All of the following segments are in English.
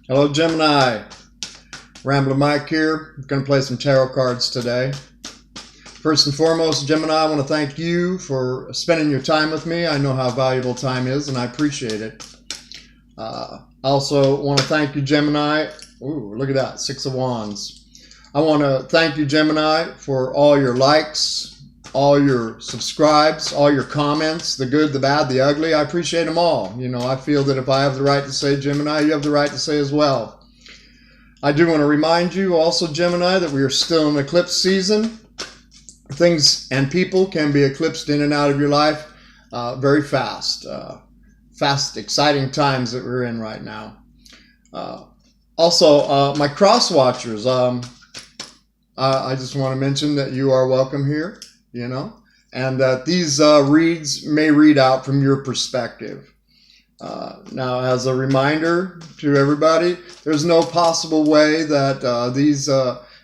Hello, Gemini. Ramblin Mike here. I'm going to play some tarot cards today. First and foremost, Gemini, I want to thank you for spending your time with me. I know how valuable time is, and I appreciate it. I also want to thank you, Gemini. Ooh, look at that, 6 of Wands. I want to thank you, Gemini, for all your likes, all your subscribes, all your comments, the good, the bad, the ugly. I appreciate them all. You know, I feel that if I have the right to say Gemini, you have the right to say as well. I do want to remind you also, Gemini, that we are still in eclipse season. Things and people can be eclipsed in and out of your life very fast. Fast, exciting times that we're in right now. Also, my cross watchers, I just want to mention that you are welcome here, you know, and that these reads may read out from your perspective. Now, as a reminder to everybody, there's no possible way that these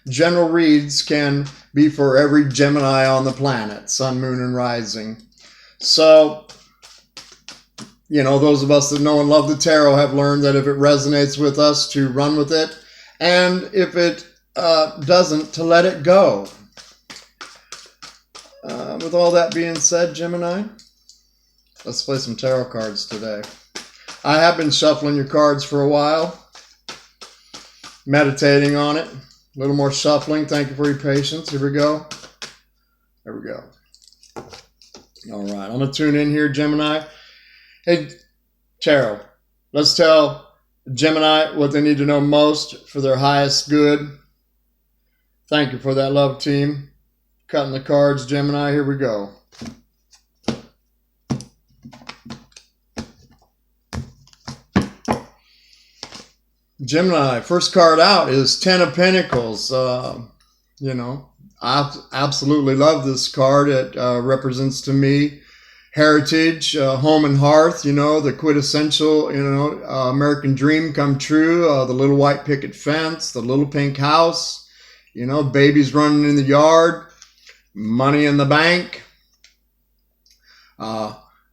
general reads can be for every Gemini on the planet, sun, moon, and rising. So, you know, those of us that know and love the tarot have learned that if it resonates with us, to run with it, and if it doesn't, to let it go. With all that being said, Gemini, let's play some tarot cards today. I have been shuffling your cards for a while, meditating on it. A little more shuffling. Thank you for your patience. Here we go. There we go. All right, I'm going to tune in here, Gemini. Hey, tarot, let's tell Gemini what they need to know most for their highest good. Thank you for that, love team. Cutting the cards, Gemini. Here we go. Gemini, first card out is 10 of Pentacles. You know, I absolutely love this card. It represents to me heritage, home and hearth, you know, the quintessential, you know, American dream come true, the little white picket fence, the little pink house, you know, babies running in the yard, money in the bank.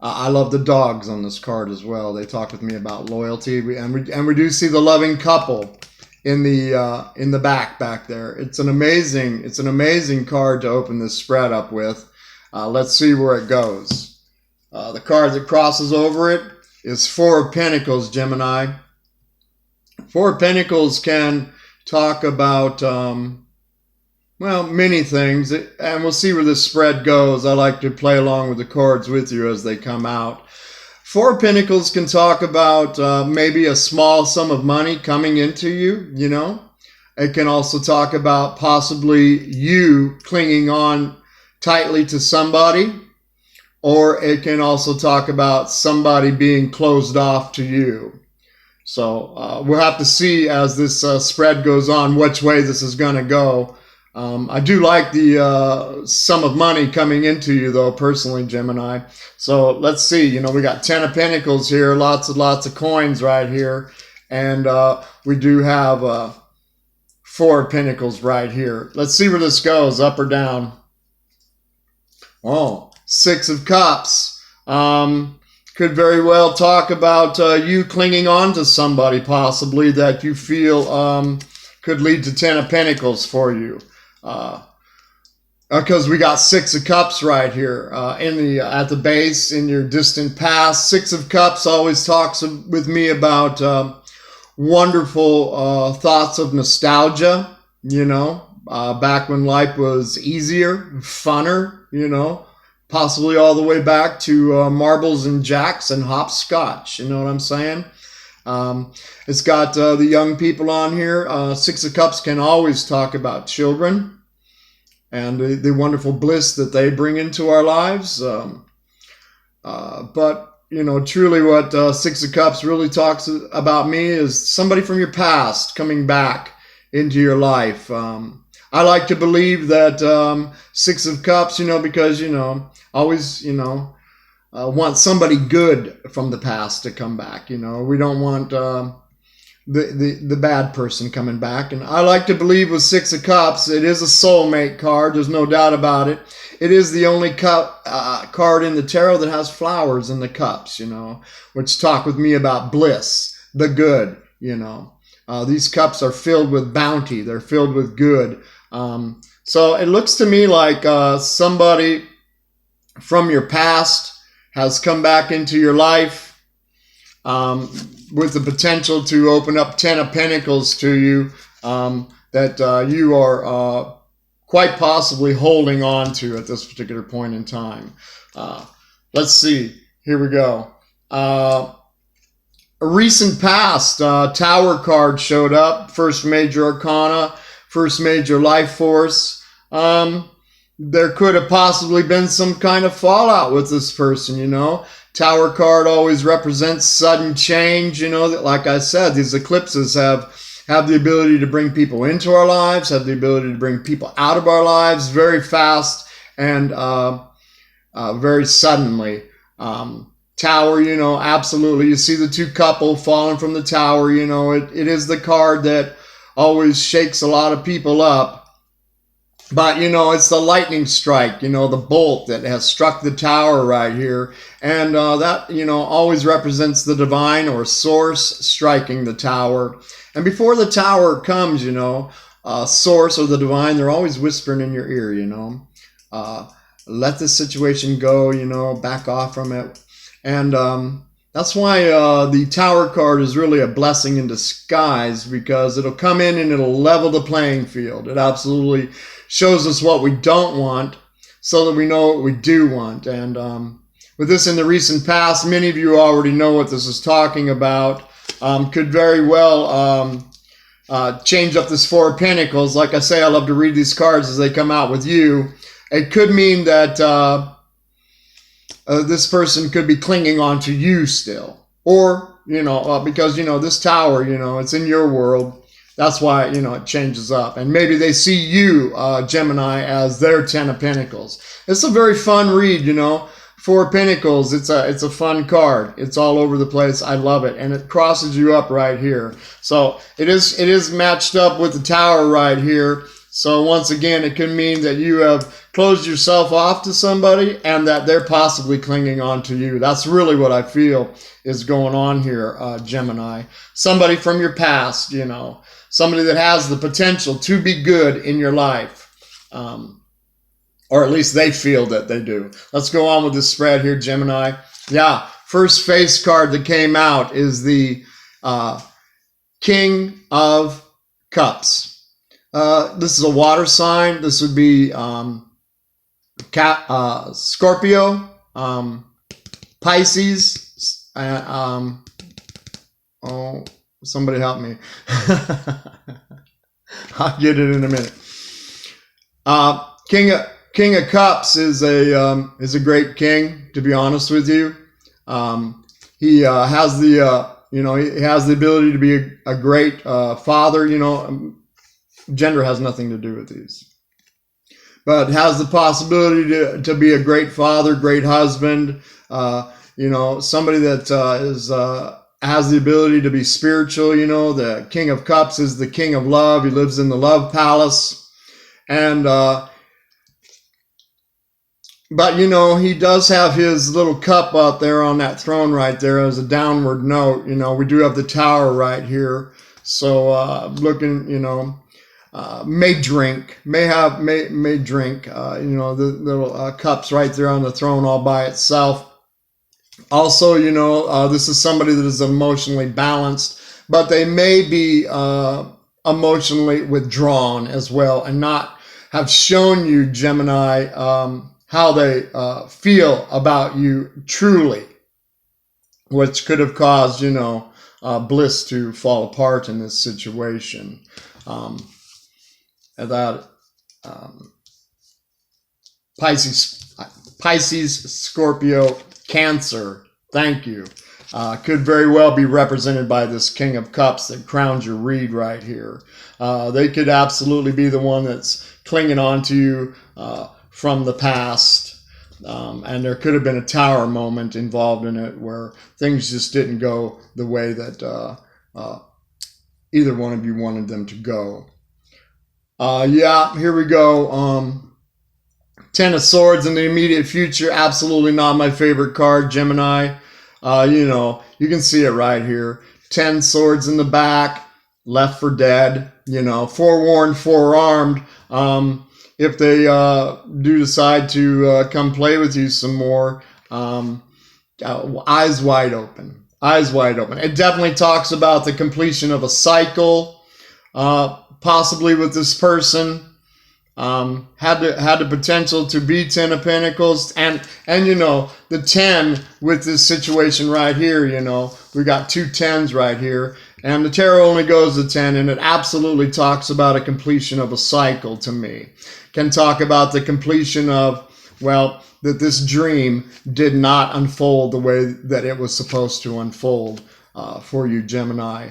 I love the dogs on this card as well. They talk with me about loyalty, and we do see the loving couple in the back there. It's an amazing card to open this spread up with. Let's see where it goes. The card that crosses over it is 4 of Pentacles, Gemini. 4 of Pentacles can talk about well, many things, and we'll see where this spread goes. I like to play along with the cards with you as they come out. 4 of Pentacles can talk about maybe a small sum of money coming into you, you know. It can also talk about possibly you clinging on tightly to somebody, or it can also talk about somebody being closed off to you. So we'll have to see as this spread goes on which way this is going to go. I do like the sum of money coming into you, though, personally, Gemini. So let's see. You know, we got 10 of Pentacles here, lots of coins right here. And we do have 4 of Pentacles right here. Let's see where this goes, up or down. Oh, 6 of Cups. Could very well talk about you clinging on to somebody, possibly, that you feel could lead to 10 of Pentacles for you. Because we got 6 of Cups right here at the base in your distant past. 6 of Cups always talks with me about wonderful thoughts of nostalgia, you know, back when life was easier, funner, you know, possibly all the way back to marbles and jacks and hopscotch, you know what I'm saying? It's got the young people on here. 6 of Cups can always talk about children and the wonderful bliss that they bring into our lives. But, you know, truly what 6 of Cups really talks about me is somebody from your past coming back into your life. I like to believe that 6 of Cups, you know, because, you know, always, you know, want somebody good from the past to come back. You know, we don't want the bad person coming back. And I like to believe with 6 of Cups, it is a soulmate card. There's no doubt about it. It is the only card in the tarot that has flowers in the cups, you know, which talk with me about bliss, the good, you know. These cups are filled with bounty. They're filled with good. So it looks to me like somebody from your past has come back into your life with the potential to open up 10 of Pentacles to you that you are quite possibly holding on to at this particular point in time. Let's see. Here we go. A recent past, Tower card showed up. First major arcana, first major life force. There could have possibly been some kind of fallout with this person, you know. Tower card always represents sudden change, you know. That, like I said, these eclipses have the ability to bring people into our lives, have the ability to bring people out of our lives very fast and very suddenly. Tower, you know, absolutely. You see the two couple falling from the tower, you know, it is the card that always shakes a lot of people up. But, you know, it's the lightning strike, you know, the bolt that has struck the tower right here. And that, you know, always represents the divine or source striking the tower. And before the tower comes, you know, source or the divine, they're always whispering in your ear, you know. Let this situation go, you know, back off from it. And that's why the Tower card is really a blessing in disguise, because it'll come in and it'll level the playing field. It absolutely shows us what we don't want so that we know what we do want. And with this in the recent past, many of you already know what this is talking about. Could very well change up this Four of Pentacles. Like I say, I love to read these cards as they come out with you. It could mean that this person could be clinging on to you still. Or, you know, because, you know, this tower, you know, it's in your world. That's why, you know, it changes up. And maybe they see you, Gemini, as their 10 of Pentacles. It's a very fun read, you know. Four of Pentacles, it's a fun card. It's all over the place. I love it. And it crosses you up right here. So it is matched up with the tower right here. So once again, it can mean that you have closed yourself off to somebody and that they're possibly clinging on to you. That's really what I feel is going on here, Gemini. Somebody from your past, you know, somebody that has the potential to be good in your life. Or at least they feel that they do. Let's go on with this spread here, Gemini. Yeah, first face card that came out is the King of Cups. This is a water sign. This would be Scorpio, Pisces. Oh, somebody help me. I'll get it in a minute. King of Cups is a great king, to be honest with you. He has the you know, he has the ability to be a great father. You know, gender has nothing to do with these, but has the possibility to be a great father, great husband. You know, somebody that has the ability to be spiritual. You know, the King of Cups is the king of love. He lives in the love palace, and but, you know, he does have his little cup out there on that throne right there as a downward note. You know, we do have the tower right here. So looking, you know, may drink, you know, the little cups right there on the throne all by itself. Also, you know, this is somebody that is emotionally balanced, but they may be emotionally withdrawn as well and not have shown you, Gemini, how they feel about you truly, which could have caused, you know, bliss to fall apart in this situation. Pisces, Scorpio, Cancer, thank you, could very well be represented by this King of Cups that crowns your read right here. They could absolutely be the one that's clinging on to you from the past, and there could have been a tower moment involved in it where things just didn't go the way that either one of you wanted them to go. Yeah, here we go. 10 of Swords in the immediate future, absolutely not my favorite card, Gemini. You know, you can see it right here. 10 swords in the back. left for dead, you know, forewarned, forearmed. If they do decide to come play with you some more, eyes wide open. Eyes wide open. It definitely talks about the completion of a cycle, possibly with this person. Had the potential to be 10 of Pentacles, and you know, the 10 with this situation right here, you know, we got 2 10s right here, and the tarot only goes to 10, and it absolutely talks about a completion of a cycle to me. Can talk about the completion of, well, that this dream did not unfold the way that it was supposed to unfold for you, Gemini.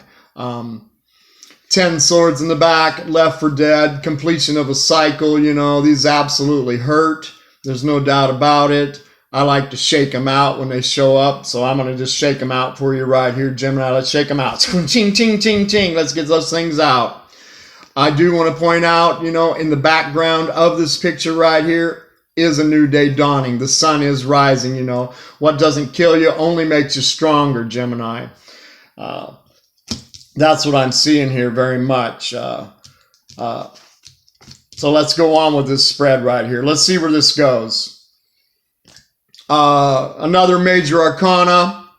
10 swords in the back, left for dead, completion of a cycle. You know, these absolutely hurt. There's no doubt about it. I like to shake them out when they show up, so I'm going to just shake them out for you right here, Gemini. Let's shake them out. Ching, ching, ching, ching. Let's get those things out. I do want to point out, you know, in the background of this picture right here is a new day dawning. The sun is rising, you know. What doesn't kill you only makes you stronger, Gemini. That's what I'm seeing here very much. So let's go on with this spread right here. Let's see where this goes. Another major arcana,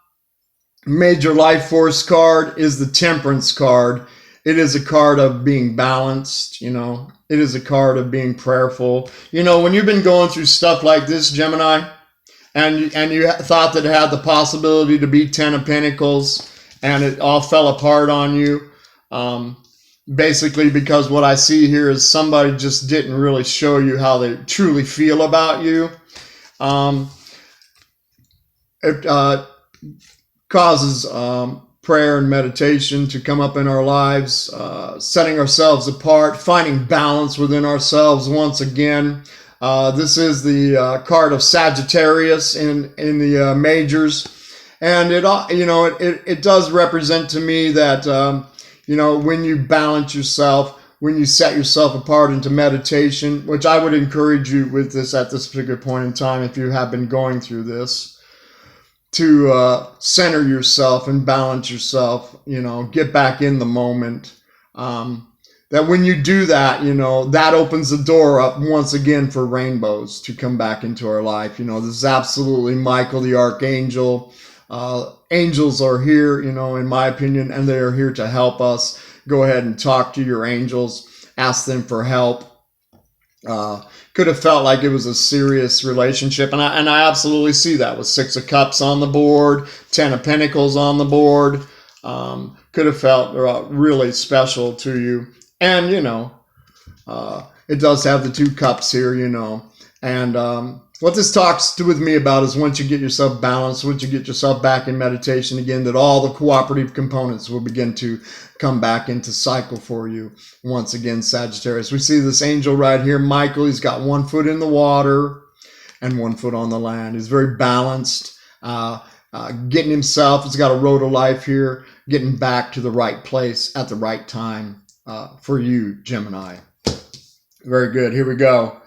major life force card is the Temperance card. It is a card of being balanced, you know. It is a card of being prayerful. You know, when you've been going through stuff like this, Gemini, and you thought that it had the possibility to be 10 of Pentacles, and it all fell apart on you, basically because what I see here is somebody just didn't really show you how they truly feel about you. It causes prayer and meditation to come up in our lives, setting ourselves apart, finding balance within ourselves once again. This is the card of Sagittarius in the majors. And it, you know, it does represent to me that, you know, when you balance yourself, when you set yourself apart into meditation, which I would encourage you with this at this particular point in time, if you have been going through this, to center yourself and balance yourself, you know, get back in the moment. That when you do that, you know, that opens the door up once again for rainbows to come back into our life. You know, this is absolutely Michael the Archangel. Angels are here, you know, in my opinion, and they are here to help us. Go ahead and talk to your angels, ask them for help. Could have felt like it was a serious relationship, and I absolutely see that with 6 of Cups on the board, 10 of Pentacles on the board. Could have felt really special to you, and you know, it does have the 2 cups here, you know, and what this talks with me about is once you get yourself balanced, once you get yourself back in meditation again, that all the cooperative components will begin to come back into cycle for you. Once again, Sagittarius. We see this angel right here, Michael. He's got 1 foot in the water and 1 foot on the land. He's very balanced, getting himself, he's got a road of life here, getting back to the right place at the right time for you, Gemini. Very good. Here we go.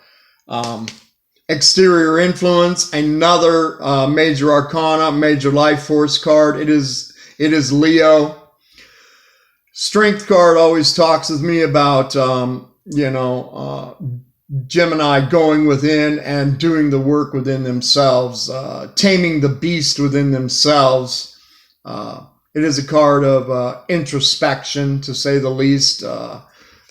Exterior influence, another major arcana, major life force card. It is Leo. Strength card always talks with me about, you know, Gemini going within and doing the work within themselves, taming the beast within themselves. It is a card of introspection, to say the least.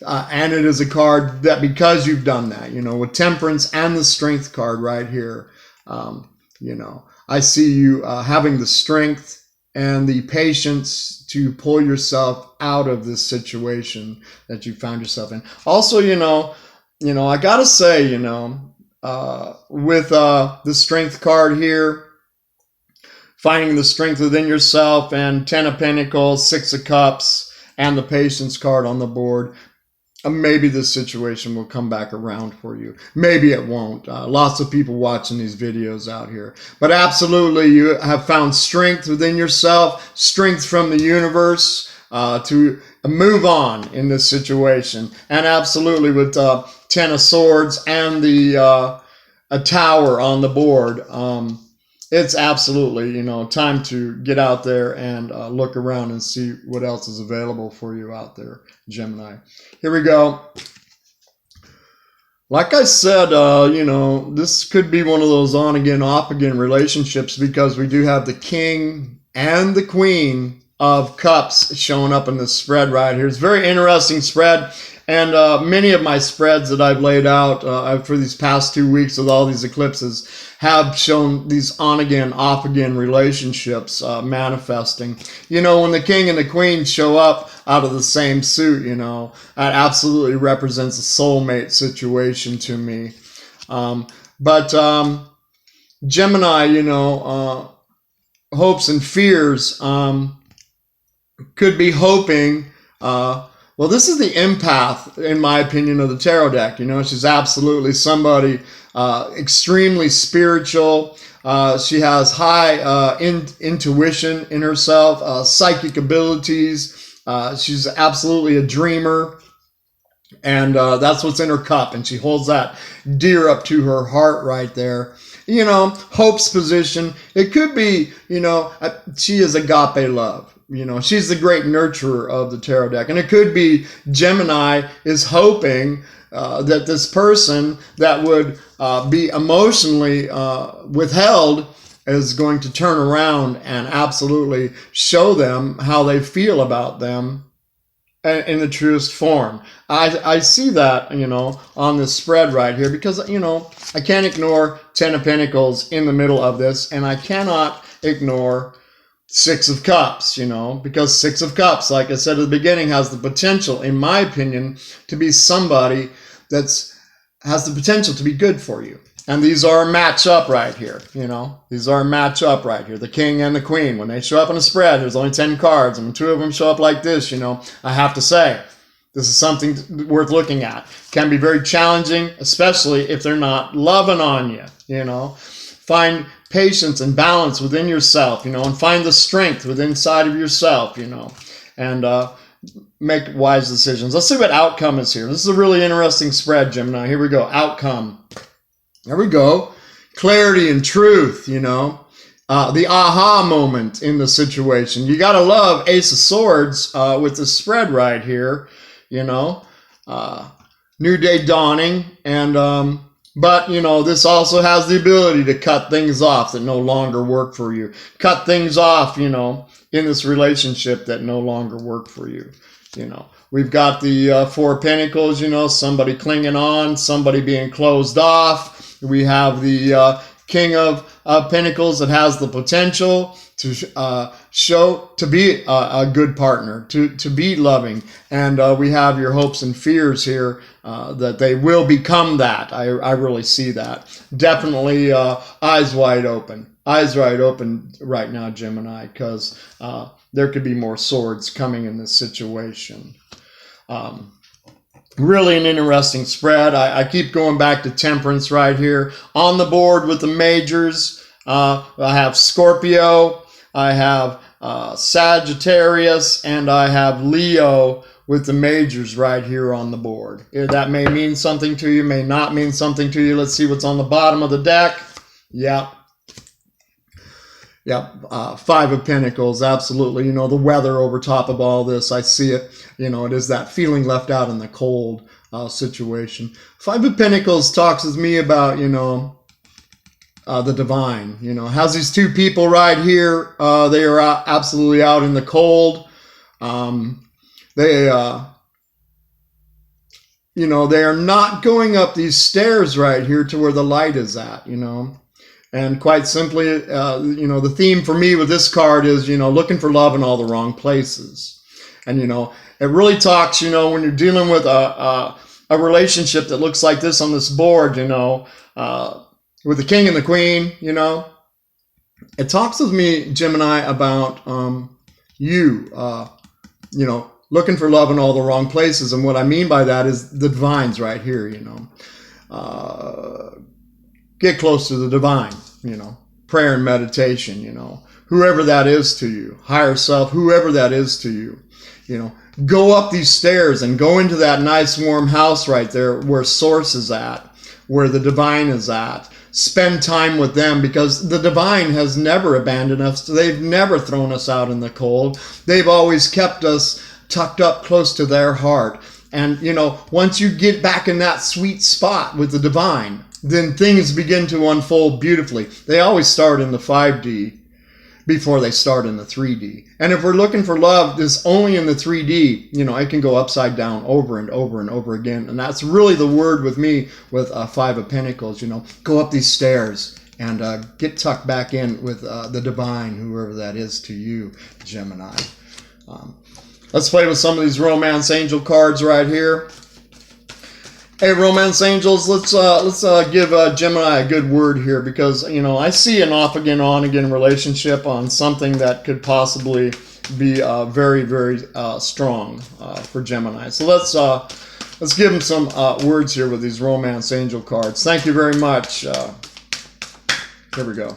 And it is a card that, because you've done that, you know, with Temperance and the Strength card right here, you know, I see you having the strength and the patience to pull yourself out of this situation that you found yourself in. Also, you know, I gotta say, you know, with the Strength card here, finding the strength within yourself, and 10 of Pentacles, 6 of Cups, and the Patience card on the board, maybe this situation will come back around for you. Maybe it won't. Lots of people watching these videos out here. But absolutely, you have found strength within yourself, strength from the universe to move on in this situation. And absolutely, with 10 of Swords and the a Tower on the board, it's absolutely, time to get out there and look around and see what else is available for you out there, Gemini. Here we go. Like I said, this could be one of those on again, off again relationships, because we do have the King and the Queen of Cups showing up in this spread right here. It's a very interesting spread. And many of my spreads that I've laid out for these past 2 weeks with all these eclipses have shown these on-again, off-again relationships manifesting. When the King and the Queen show up out of the same suit, that absolutely represents a soulmate situation to me. But Gemini, hopes and fears, could be hoping... well, this is the empath, in my opinion, of the tarot deck. She's absolutely somebody extremely spiritual. She has high intuition in herself, psychic abilities. She's absolutely a dreamer. And that's what's in her cup. And she holds that dear up to her heart right there. Hope's position. It could be, she is agape love. She's the great nurturer of the tarot deck. And it could be Gemini is hoping that this person that would be emotionally withheld is going to turn around and absolutely show them how they feel about them in the truest form. I see that, on this spread right here, because, I can't ignore 10 of Pentacles in the middle of this, and I cannot ignore 6 of Cups, because 6 of Cups, like I said at the beginning, has the potential, in my opinion, to be somebody has the potential to be good for you. And these are a match up right here, These are a match up right here. The King and the Queen, when they show up in a spread, there's only 10 cards. And when 2 of them show up like this, I have to say, this is something worth looking at. Can be very challenging, especially if they're not loving on you, Find patience and balance within yourself, and find the strength within inside of yourself, and make wise decisions. Let's see what outcome is here. This is a really interesting spread, Gemini. Here we go. Outcome. There we go. Clarity and truth, the aha moment in the situation. You got to love Ace of Swords with the spread right here, new day dawning. And, but, this also has the ability to cut things off that no longer work for you. Cut things off, in this relationship that no longer work for you. We've got the 4 of Pentacles, somebody clinging on, somebody being closed off. We have the King of Pentacles that has the potential to to be a good partner, to be loving. And we have your hopes and fears here that they will become that. I really see that. Definitely eyes wide open. Eyes wide open right now, Gemini, because there could be more swords coming in this situation. Really an interesting spread. I keep going back to Temperance right here. On the board with the majors, I have Scorpio, I have Sagittarius, and I have Leo with the majors right here on the board. That may mean something to you, may not mean something to you. Let's see what's on the bottom of the deck. Yep. 5 of Pentacles, absolutely. The weather over top of all this, I see it. It is that feeling left out in the cold situation. 5 of Pentacles talks with me about, the divine. Has these 2 people right here. They are absolutely out in the cold. They are not going up these stairs right here to where the light is at, And quite simply, the theme for me with this card is, looking for love in all the wrong places. And, it really talks, when you're dealing with a relationship that looks like this on this board, with the King and the Queen, it talks with me, Gemini, about looking for love in all the wrong places. And what I mean by that is the divines right here, get close to the divine, prayer and meditation, whoever that is to you, higher self, whoever that is to you, go up these stairs and go into that nice warm house right there where source is at, where the divine is at. spend time with them, because the divine has never abandoned us. They've never thrown us out in the cold. They've always kept us tucked up close to their heart. And, you know, once you get back in that sweet spot with the divine, then things begin to unfold beautifully. They always start in the 5D before they start in the 3D. And if we're looking for love that's only in the 3D, you know, it can go upside down over and over and over again. And that's really the word with me with 5 of Pentacles, you know, go up these stairs and get tucked back in with the divine, whoever that is to you, Gemini. Let's play with some of these romance angel cards right here. Hey, romance angels, let's give Gemini a good word here, because, you know, I see an off again, on again relationship on something that could possibly be very, very strong for Gemini. So let's give them some words here with these romance angel cards. Thank you very much. Here we go.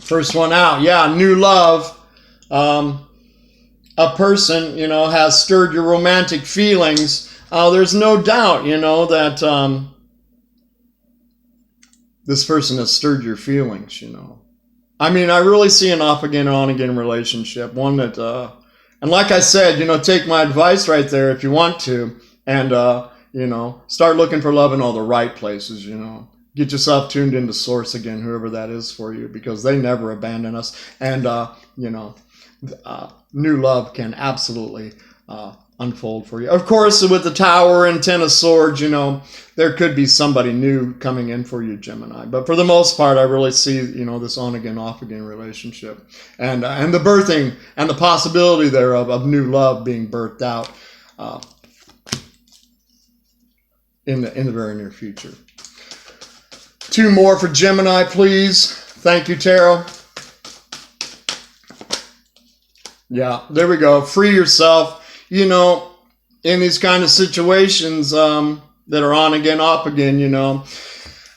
First one out, yeah, new love. A person, you know, has stirred your romantic feelings. There's no doubt, you know, that this person has stirred your feelings, you know. I mean, I really see an off again, on again relationship. One that, and like I said, you know, take my advice right there if you want to. And, you know, start looking for love in all the right places, you know. Get yourself tuned into Source again, whoever that is for you, because they never abandon us. And, you know, new love can absolutely unfold for you. Of course, with the Tower and 10 of Swords, you know, there could be somebody new coming in for you, Gemini. But for the most part, I really see, you know, this on again, off again relationship, and the birthing and the possibility thereof of new love being birthed out in the very near future. 2 more for Gemini, please. Thank you, Tarot. Yeah, there we go. Free yourself. You know, in these kind of situations that are on again, off again, you know,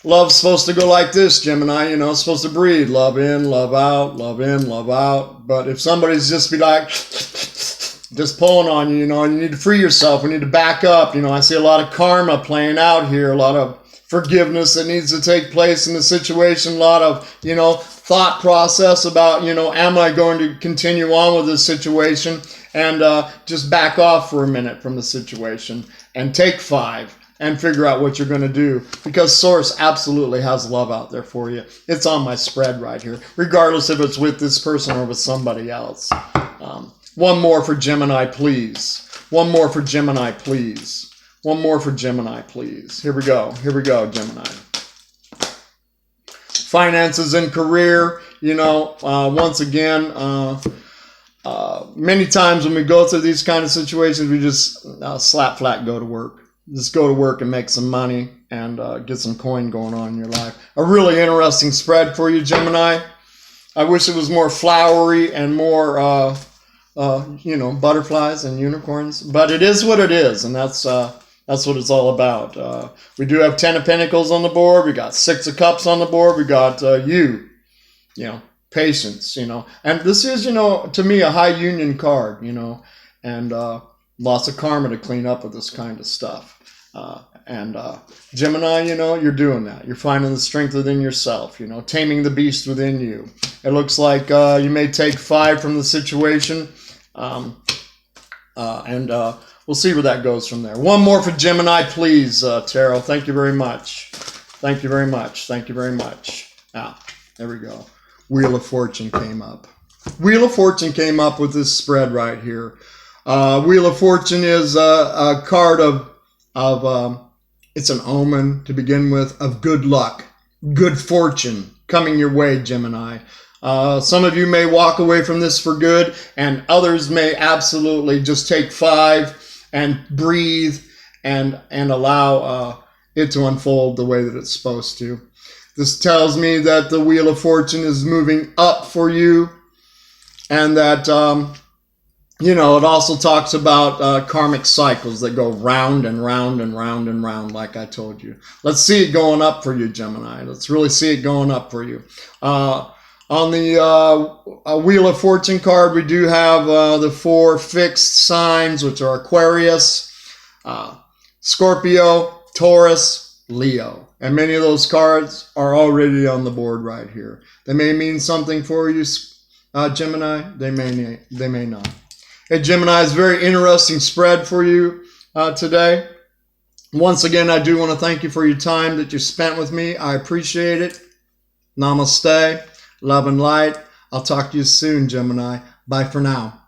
love's supposed to go like this, Gemini, you know, it's supposed to breathe. Love in, love out, love in, love out. But if somebody's just be like, just pulling on you, you know, you need to free yourself. We need to back up. You know, I see a lot of karma playing out here, a lot of forgiveness that needs to take place in the situation, a lot of, you know, thought process about, you know, am I going to continue on with this situation? And just back off for a minute from the situation and take 5 and figure out what you're going to do, because Source absolutely has love out there for you. It's on my spread right here, regardless if it's with this person or with somebody else. One more for Gemini, please. One more for Gemini, please. One more for Gemini, please. Here we go. Here we go, Gemini. Finances and career, you know, once again, many times when we go through these kind of situations, we just slap flat go to work. Just go to work and make some money and get some coin going on in your life. A really interesting spread for you, Gemini. I wish it was more flowery and more, you know, butterflies and unicorns. But it is what it is, and that's what it's all about. We do have 10 of Pentacles on the board. We got 6 of Cups on the board. We got you know, patience, you know. And this is, you know, to me, a high union card, you know, and lots of karma to clean up with this kind of stuff. And Gemini, you know, you're doing that. You're finding the strength within yourself, you know, taming the beast within you. It looks like you may take 5 from the situation, and we'll see where that goes from there. One more for Gemini, please, Tarot. Thank you very much. Thank you very much. Thank you very much. Now, there we go. Wheel of Fortune came up. Wheel of Fortune came up with this spread right here. Wheel of Fortune is a card of it's an omen to begin with of good luck, good fortune coming your way, Gemini. Some of you may walk away from this for good, and others may absolutely just take 5 and breathe and allow it to unfold the way that it's supposed to. This tells me that the Wheel of Fortune is moving up for you, and that, you know, it also talks about karmic cycles that go round and round and round and round, like I told you. Let's see it going up for you, Gemini. Let's really see it going up for you. On the Wheel of Fortune card, we do have the 4 fixed signs, which are Aquarius, Scorpio, Taurus, Leo. And many of those cards are already on the board right here. They may mean something for you, Gemini. They may not. Hey, Gemini, it's a very interesting spread for you today. Once again, I do want to thank you for your time that you spent with me. I appreciate it. Namaste. Love and light. I'll talk to you soon, Gemini. Bye for now.